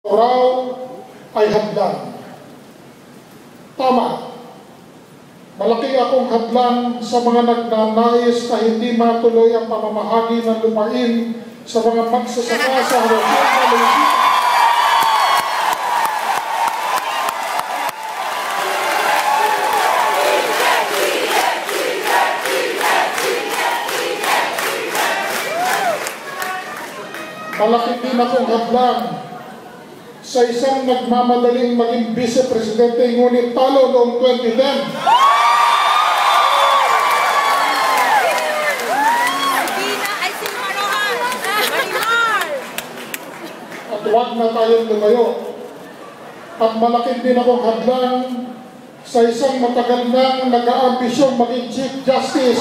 raw ay hadlang. Tama. Malaki akong hadlang sa mga nagnanais na hindi matuloy ang pamamahagi ng lupain sa mga magsasaka sa Luzon, Malaysia. Malaki din akong hadlang sa isang nagmamadaling maging vice-presidente ngunit talo noong 2010. At huwag na tayong lumayo. At malaki din akong hadlang sa isang matagal nang nag-aambisyong maging Chief Justice